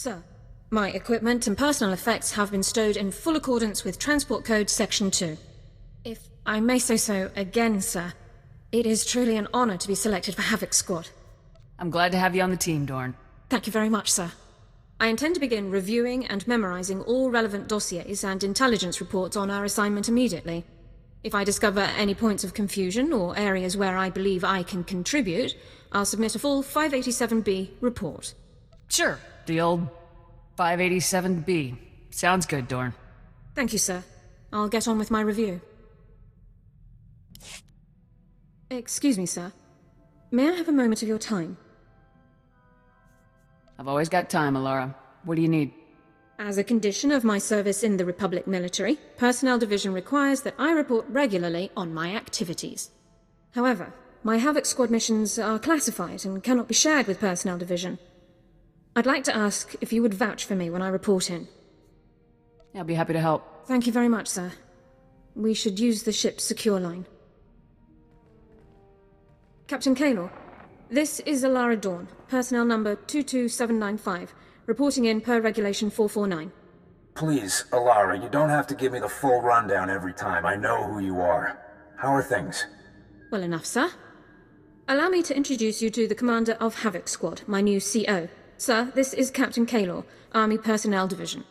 Sir, my equipment and personal effects have been stowed in full accordance with Transport Code Section 2. If I may say so again, sir, it is truly an honor to be selected for Havoc Squad. I'm glad to have you on the team, Dorne. Thank you very much, sir. I intend to begin reviewing and memorizing all relevant dossiers and intelligence reports on our assignment immediately. If I discover any points of confusion or areas where I believe I can contribute, I'll submit a full 587B report. Sure, the old 587B. Sounds good, Dorne. Thank you, sir. I'll get on with my review. Excuse me, sir. May I have a moment of your time? I've always got time, Elara. What do you need? As a condition of my service in the Republic military, Personnel Division requires that I report regularly on my activities. However, my Havoc Squad missions are classified and cannot be shared with Personnel Division. I'd like to ask if you would vouch for me when I report in. I'll be happy to help. Thank you very much, sir. We should use the ship's secure line. Captain Kaylor, this is Elara Dorne, personnel number 22795, reporting in per Regulation 449. Please, Elara, you don't have to give me the full rundown every time. I know who you are. How are things? Well enough, sir. Allow me to introduce you to the commander of Havoc Squad, my new CO. Sir, this is Captain Kaylor, Army Personnel Division.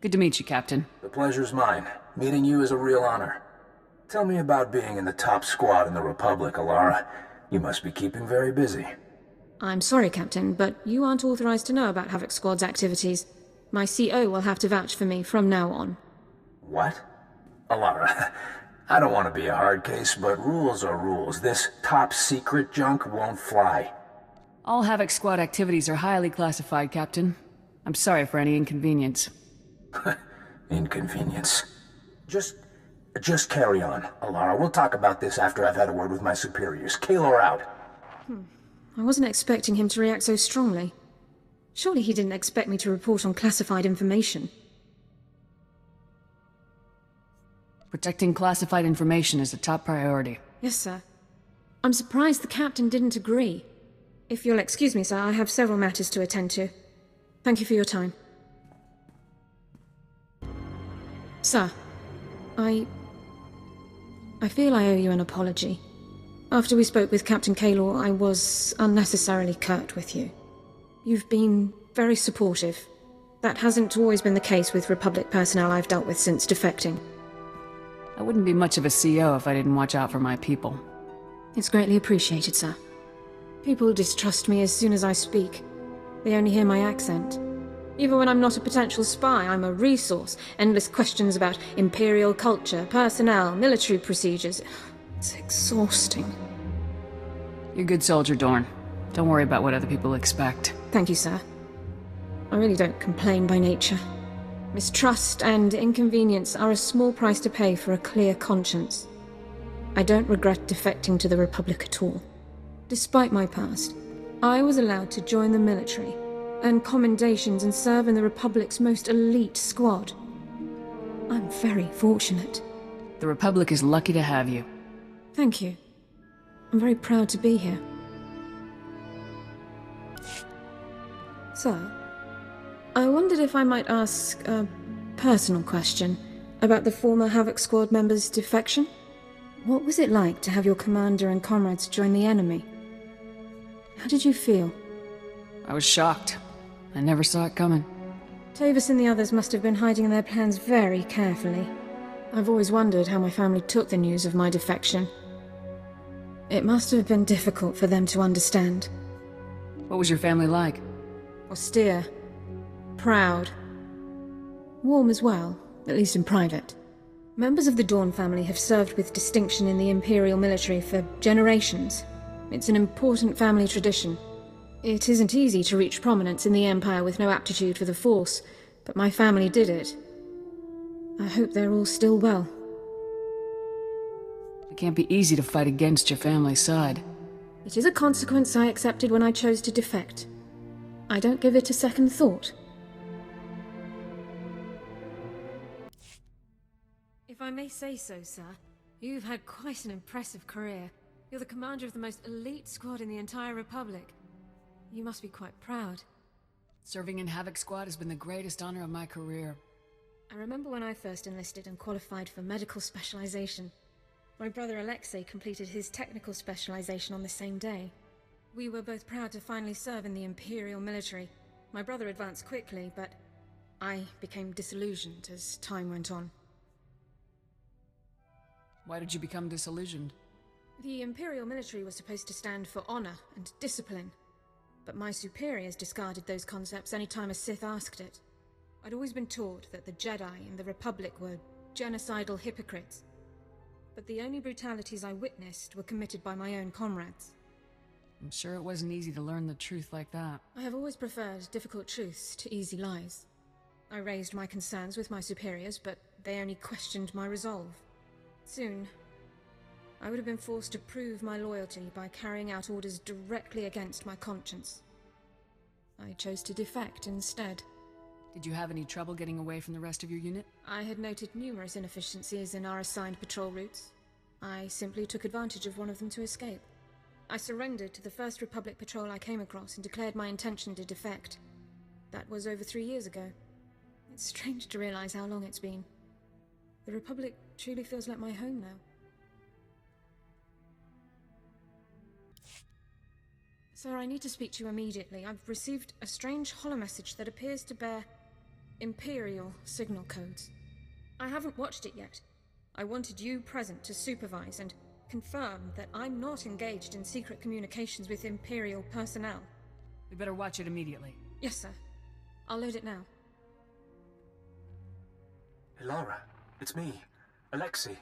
Good to meet you, Captain. The pleasure's mine. Meeting you is a real honor. Tell me about being in the top squad in the Republic, Elara. You must be keeping very busy. I'm sorry, Captain, but you aren't authorized to know about Havoc Squad's activities. My CO will have to vouch for me from now on. What? Elara, I don't want to be a hard case, but rules are rules. This top secret junk won't fly. All Havoc Squad activities are highly classified, Captain. I'm sorry for any inconvenience. Inconvenience. Just carry on, Elara. We'll talk about this after I've had a word with my superiors. Kaylor out. I wasn't expecting him to react so strongly. Surely he didn't expect me to report on classified information. Protecting classified information is a top priority. Yes, sir. I'm surprised the captain didn't agree. If you'll excuse me, sir, I have several matters to attend to. Thank you for your time. Sir, I feel I owe you an apology. After we spoke with Captain Kaylor, I was unnecessarily curt with you. You've been very supportive. That hasn't always been the case with Republic personnel I've dealt with since defecting. I wouldn't be much of a CO if I didn't watch out for my people. It's greatly appreciated, sir. People distrust me as soon as I speak. They only hear my accent. Even when I'm not a potential spy, I'm a resource. Endless questions about Imperial culture, personnel, military procedures. It's exhausting. You're a good soldier, Dorne. Don't worry about what other people expect. Thank you, sir. I really don't complain by nature. Mistrust and inconvenience are a small price to pay for a clear conscience. I don't regret defecting to the Republic at all. Despite my past, I was allowed to join the military, earn commendations and serve in the Republic's most elite squad. I'm very fortunate. The Republic is lucky to have you. Thank you. I'm very proud to be here. Sir, I wondered if I might ask a personal question about the former Havoc Squad member's defection. What was it like to have your commander and comrades join the enemy? How did you feel? I was shocked. I never saw it coming. Tavis and the others must have been hiding their plans very carefully. I've always wondered how my family took the news of my defection. It must have been difficult for them to understand. What was your family like? Austere. Proud. Warm as well, at least in private. Members of the Dorne family have served with distinction in the Imperial military for generations. It's an important family tradition. It isn't easy to reach prominence in the Empire with no aptitude for the Force, but my family did it. I hope they're all still well. It can't be easy to fight against your family's side. It is a consequence I accepted when I chose to defect. I don't give it a second thought. If I may say so, sir, you've had quite an impressive career. You're the commander of the most elite squad in the entire Republic. You must be quite proud. Serving in Havoc Squad has been the greatest honor of my career. I remember when I first enlisted and qualified for medical specialization. My brother Alexei completed his technical specialization on the same day. We were both proud to finally serve in the Imperial military. My brother advanced quickly, but I became disillusioned as time went on. Why did you become disillusioned? The Imperial military was supposed to stand for honor and discipline, but my superiors discarded those concepts any time a Sith asked it. I'd always been taught that the Jedi and the Republic were genocidal hypocrites, but the only brutalities I witnessed were committed by my own comrades. I'm sure it wasn't easy to learn the truth like that. I have always preferred difficult truths to easy lies. I raised my concerns with my superiors, but they only questioned my resolve. Soon, I would have been forced to prove my loyalty by carrying out orders directly against my conscience. I chose to defect instead. Did you have any trouble getting away from the rest of your unit? I had noted numerous inefficiencies in our assigned patrol routes. I simply took advantage of one of them to escape. I surrendered to the first Republic patrol I came across and declared my intention to defect. That was over 3 years ago. It's strange to realize how long it's been. The Republic truly feels like my home now. Sir, I need to speak to you immediately. I've received a strange holomessage that appears to bear Imperial signal codes. I haven't watched it yet. I wanted you present to supervise and confirm that I'm not engaged in secret communications with Imperial personnel. We better watch it immediately. Yes, sir. I'll load it now. Elara, it's me, Alexei.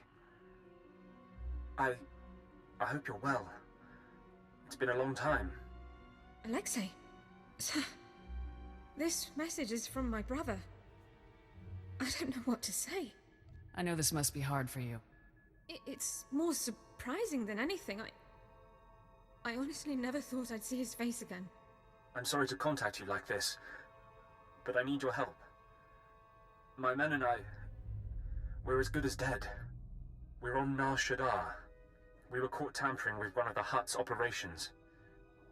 I hope you're well. It's been a long time. Alexei? Sir, this message is from my brother. I don't know what to say. I know this must be hard for you. It's more surprising than anything. I honestly never thought I'd see his face again. I'm sorry to contact you like this, but I need your help. My men and I, we're as good as dead. We're on Nar Shaddaa. We were caught tampering with one of the Hutt's operations.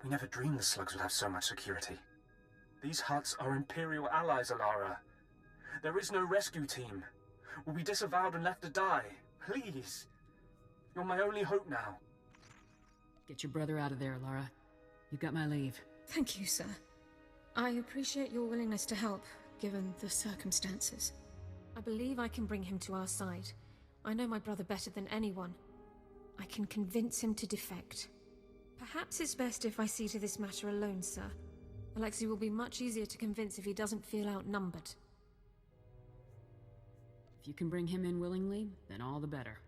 We never dreamed the slugs would have so much security. These Hutts are Imperial allies, Elara. There is no rescue team. We'll be disavowed and left to die. Please. You're my only hope now. Get your brother out of there, Elara. You got my leave. Thank you, sir. I appreciate your willingness to help, given the circumstances. I believe I can bring him to our side. I know my brother better than anyone. I can convince him to defect. Perhaps it's best if I see to this matter alone, sir. Alexei will be much easier to convince if he doesn't feel outnumbered. If you can bring him in willingly, then all the better.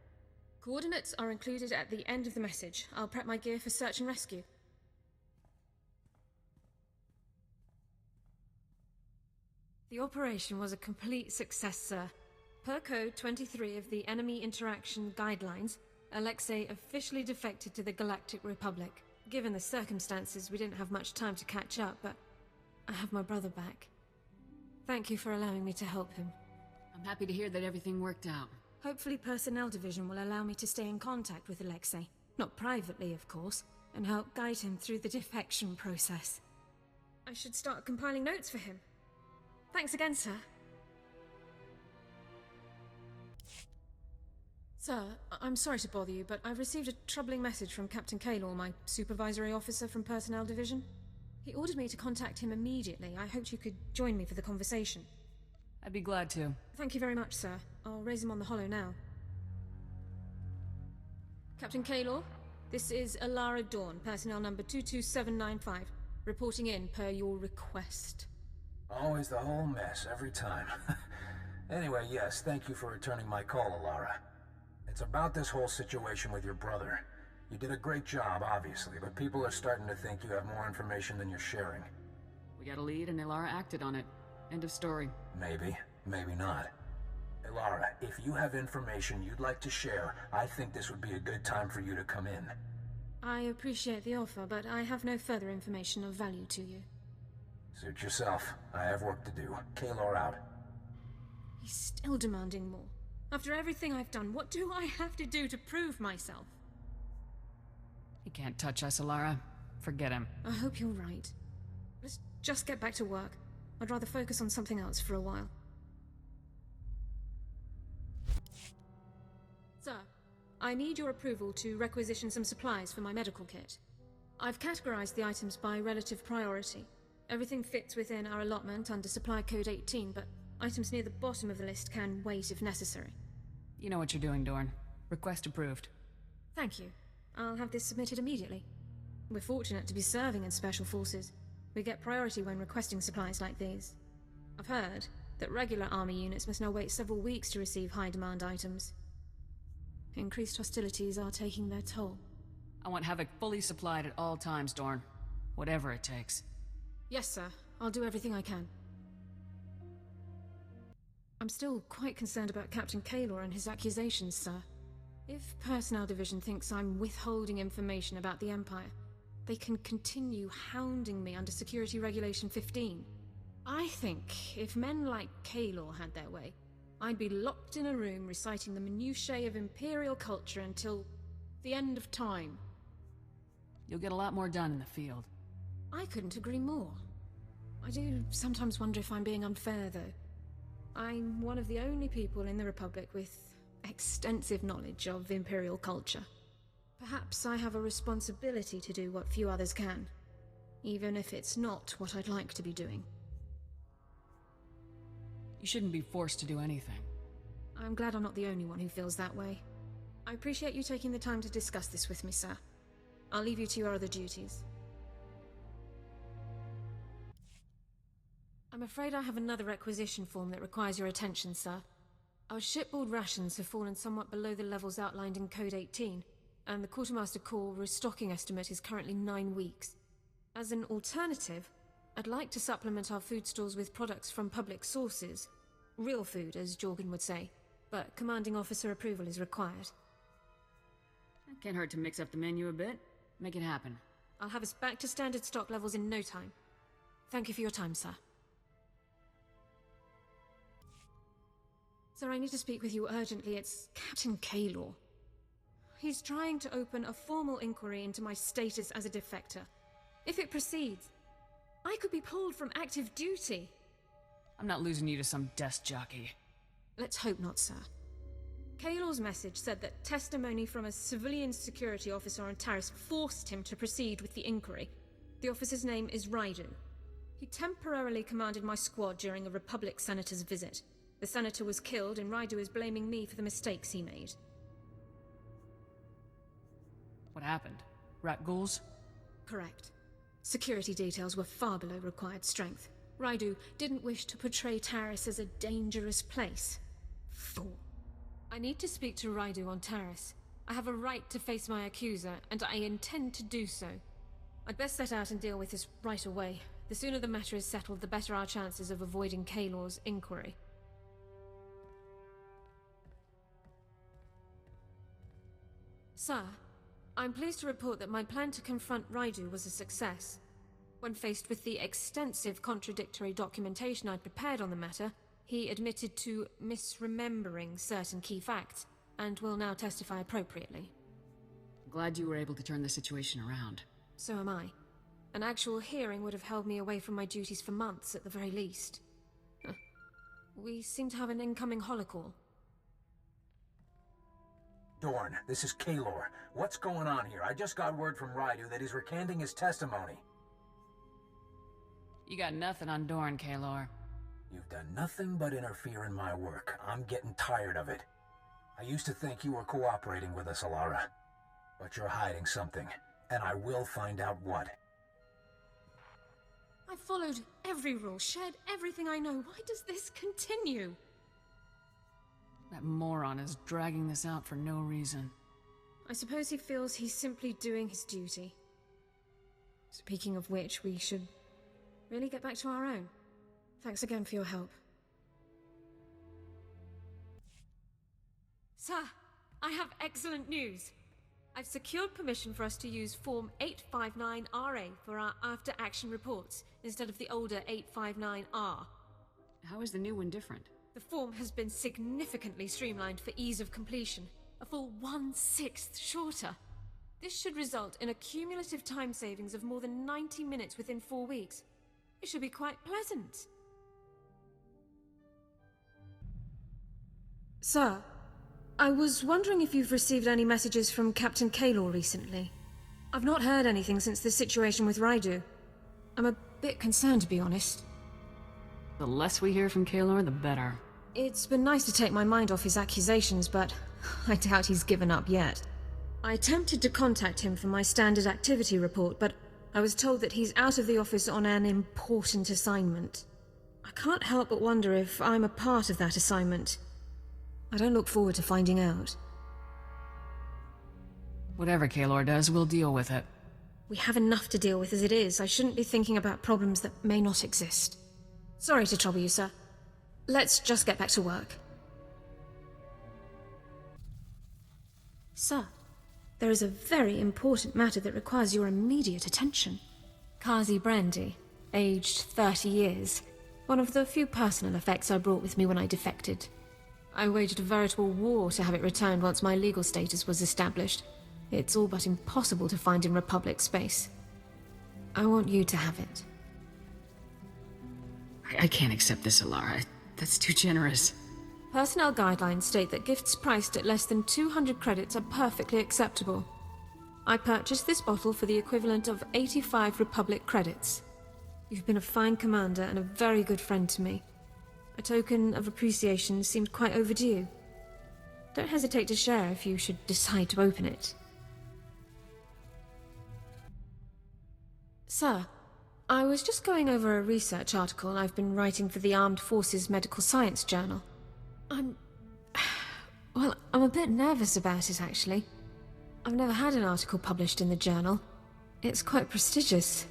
Coordinates are included at the end of the message. I'll prep my gear for search and rescue. The operation was a complete success, sir. Per Code 23 of the Enemy Interaction Guidelines, Alexei officially defected to the Galactic Republic. Given the circumstances, we didn't have much time to catch up, but I have my brother back. Thank you for allowing me to help him. I'm happy to hear that everything worked out. Hopefully Personnel Division will allow me to stay in contact with Alexei. Not privately, of course, and help guide him through the defection process. I should start compiling notes for him. Thanks again, sir. Sir, I'm sorry to bother you, but I've received a troubling message from Captain Kaylor, my supervisory officer from Personnel Division. He ordered me to contact him immediately. I hoped you could join me for the conversation. I'd be glad to. Thank you very much, sir. I'll raise him on the holo now. Captain Kaylor, this is Elara Dorne, personnel number 22795, reporting in per your request. Always the whole mess, every time. Anyway, yes, thank you for returning my call, Elara. It's about this whole situation with your brother. You did a great job, obviously, but people are starting to think you have more information than you're sharing. We got a lead and Elara acted on it. End of story. Maybe, maybe not. Elara, if you have information you'd like to share, I think this would be a good time for you to come in. I appreciate the offer, but I have no further information of value to you. Suit yourself. I have work to do. Kaylor out. He's still demanding more. After everything I've done, what do I have to do to prove myself? He can't touch us, Elara. Forget him. I hope you're right. Let's just get back to work. I'd rather focus on something else for a while. Sir, I need your approval to requisition some supplies for my medical kit. I've categorized the items by relative priority. Everything fits within our allotment under Supply Code 18, but items near the bottom of the list can wait if necessary. You know what you're doing, Dorne. Request approved. Thank you. I'll have this submitted immediately. We're fortunate to be serving in Special Forces. We get priority when requesting supplies like these. I've heard that regular army units must now wait several weeks to receive high-demand items. Increased hostilities are taking their toll. I want Havoc fully supplied at all times, Dorne. Whatever it takes. Yes, sir. I'll do everything I can. I'm still quite concerned about Captain Kaylor and his accusations, sir. If Personnel Division thinks I'm withholding information about the Empire, they can continue hounding me under Security Regulation 15. I think if men like Kaylor had their way, I'd be locked in a room reciting the minutiae of Imperial culture until the end of time. You'll get a lot more done in the field. I couldn't agree more. I do sometimes wonder if I'm being unfair, though. I'm one of the only people in the Republic with extensive knowledge of Imperial culture. Perhaps I have a responsibility to do what few others can, even if it's not what I'd like to be doing. You shouldn't be forced to do anything. I'm glad I'm not the only one who feels that way. I appreciate you taking the time to discuss this with me, sir. I'll leave you to your other duties. I'm afraid I have another requisition form that requires your attention, sir. Our shipboard rations have fallen somewhat below the levels outlined in Code 18, and the Quartermaster Corps restocking estimate is currently 9 weeks. As an alternative, I'd like to supplement our food stores with products from public sources. Real food, as Jorgen would say, but commanding officer approval is required. It can't hurt to mix up the menu a bit. Make it happen. I'll have us back to standard stock levels in no time. Thank you for your time, sir. Sir, I need to speak with you urgently. It's Captain Kaylor. He's trying to open a formal inquiry into my status as a defector. If it proceeds, I could be pulled from active duty. I'm not losing you to some desk jockey. Let's hope not, sir. Kaylor's message said that testimony from a civilian security officer on Taris forced him to proceed with the inquiry. The officer's name is Raidu. He temporarily commanded my squad during a Republic senator's visit. The senator was killed, and Raidu is blaming me for the mistakes he made. What happened? Rat ghouls? Correct. Security details were far below required strength. Raidu didn't wish to portray Taris as a dangerous place. Fool. I need to speak to Raidu on Taris. I have a right to face my accuser, and I intend to do so. I'd best set out and deal with this right away. The sooner the matter is settled, the better our chances of avoiding Kaylor's inquiry. Sir, I'm pleased to report that my plan to confront Raidu was a success. When faced with the extensive contradictory documentation I'd prepared on the matter, he admitted to misremembering certain key facts, and will now testify appropriately. Glad you were able to turn the situation around. So am I. An actual hearing would have held me away from my duties for months at the very least. We seem to have an incoming holocall. Dorne, this is Kaylor. What's going on here? I just got word from Raidu that he's recanting his testimony. You got nothing on Dorne, Kaylor. You've done nothing but interfere in my work. I'm getting tired of it. I used to think you were cooperating with us, Elara. But you're hiding something, and I will find out what. I followed every rule, shared everything I know. Why does this continue? That moron is dragging this out for no reason. I suppose he feels he's simply doing his duty. Speaking of which, we should really get back to our own. Thanks again for your help. Sir, I have excellent news. I've secured permission for us to use Form 859RA for our after-action reports, instead of the older 859R. How is the new one different? The form has been significantly streamlined for ease of completion, a full 1/6 shorter. This should result in a cumulative time savings of more than 90 minutes within 4 weeks. It should be quite pleasant. Sir, I was wondering if you've received any messages from Captain Kaylor recently. I've not heard anything since the situation with Raidu. I'm a bit concerned, to be honest. The less we hear from Kaylor, the better. It's been nice to take my mind off his accusations, but I doubt he's given up yet. I attempted to contact him for my standard activity report, but I was told that he's out of the office on an important assignment. I can't help but wonder if I'm a part of that assignment. I don't look forward to finding out. Whatever Kaylor does, we'll deal with it. We have enough to deal with as it is. I shouldn't be thinking about problems that may not exist. Sorry to trouble you, sir. Let's just get back to work. Sir, there is a very important matter that requires your immediate attention. Kazi Brandy, aged 30 years. One of the few personal effects I brought with me when I defected. I waged a veritable war to have it returned once my legal status was established. It's all but impossible to find in Republic space. I want you to have it. I can't accept this, Elara. That's too generous. Personnel guidelines state that gifts priced at less than 200 credits are perfectly acceptable. I purchased this bottle for the equivalent of 85 Republic credits. You've been a fine commander and a very good friend to me. A token of appreciation seemed quite overdue. Don't hesitate to share if you should decide to open it. Sir, I was just going over a research article I've been writing for the Armed Forces Medical Science Journal. I'm a bit nervous about it, actually. I've never had an article published in the journal. It's quite prestigious.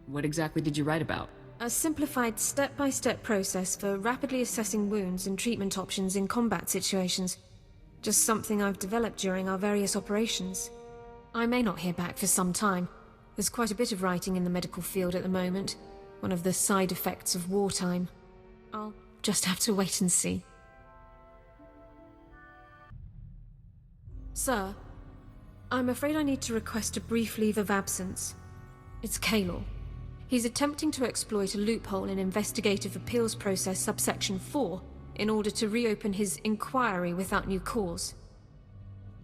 What exactly did you write about? A simplified step-by-step process for rapidly assessing wounds and treatment options in combat situations. Just something I've developed during our various operations. I may not hear back for some time. There's quite a bit of writing in the medical field at the moment. One of the side effects of wartime. I'll just have to wait and see. Sir, I'm afraid I need to request a brief leave of absence. It's Kaylor. He's attempting to exploit a loophole in Investigative Appeals Process subsection 4 in order to reopen his inquiry without new cause.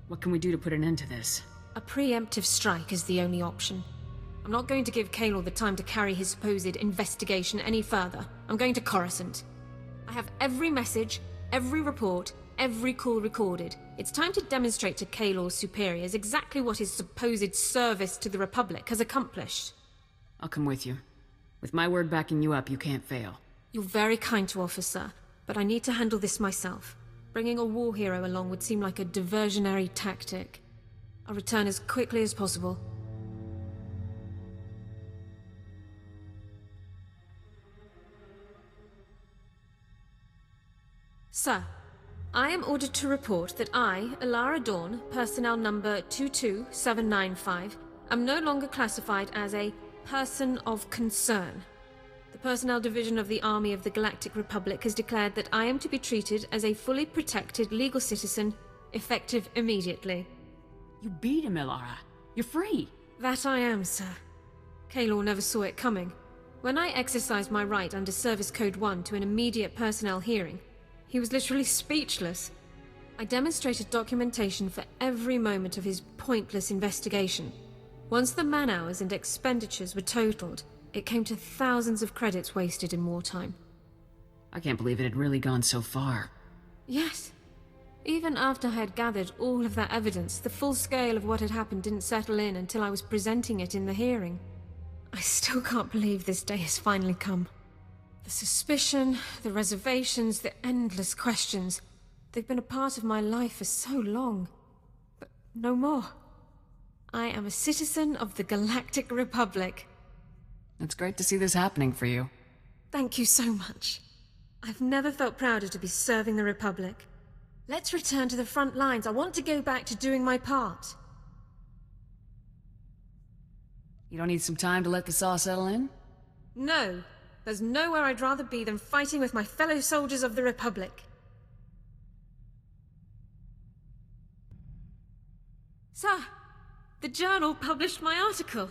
What can we do to put an end to this? A preemptive strike is the only option. I'm not going to give Kaylor the time to carry his supposed investigation any further. I'm going to Coruscant. I have every message, every report, every call recorded. It's time to demonstrate to Kaylor's superiors exactly what his supposed service to the Republic has accomplished. I'll come with you. With my word backing you up, you can't fail. You're very kind to offer, sir, but I need to handle this myself. Bringing a war hero along would seem like a diversionary tactic. I'll return as quickly as possible. Sir, I am ordered to report that I, Elara Dorne, personnel number 22795, am no longer classified as a person of concern. The Personnel Division of the Army of the Galactic Republic has declared that I am to be treated as a fully protected legal citizen, effective immediately. You beat him, Elara. You're free. That I am, sir. Kaylor never saw it coming. When I exercised my right under Service Code 1 to an immediate personnel hearing, he was literally speechless. I demonstrated documentation for every moment of his pointless investigation. Once the man-hours and expenditures were totaled, it came to thousands of credits wasted in wartime. I can't believe it had really gone so far. Yes. Even after I had gathered all of that evidence, the full scale of what had happened didn't settle in until I was presenting it in the hearing. I still can't believe this day has finally come. The suspicion, the reservations, the endless questions. They've been a part of my life for so long. But no more. I am a citizen of the Galactic Republic. It's great to see this happening for you. Thank you so much. I've never felt prouder to be serving the Republic. Let's return to the front lines. I want to go back to doing my part. You don't need some time to let this all settle in? No. There's nowhere I'd rather be than fighting with my fellow soldiers of the Republic. Sir, the Journal published my article.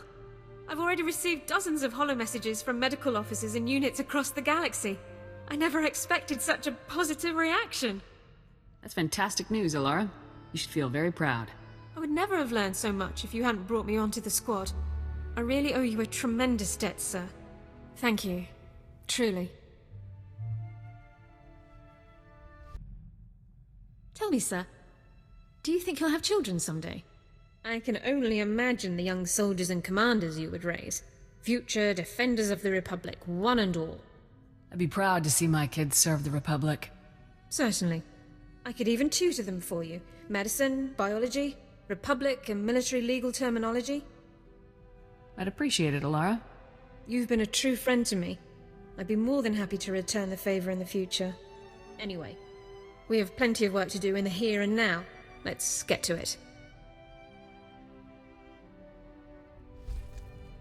I've already received dozens of holomessages from medical officers and units across the galaxy. I never expected such a positive reaction. That's fantastic news, Elara. You should feel very proud. I would never have learned so much if you hadn't brought me onto the squad. I really owe you a tremendous debt, sir. Thank you. Truly. Tell me, sir, do you think you'll have children someday? I can only imagine the young soldiers and commanders you would raise. Future defenders of the Republic, one and all. I'd be proud to see my kids serve the Republic. Certainly. I could even tutor them for you. Medicine, biology, Republic and military legal terminology. I'd appreciate it, Elara. You've been a true friend to me. I'd be more than happy to return the favor in the future. Anyway, we have plenty of work to do in the here and now. Let's get to it.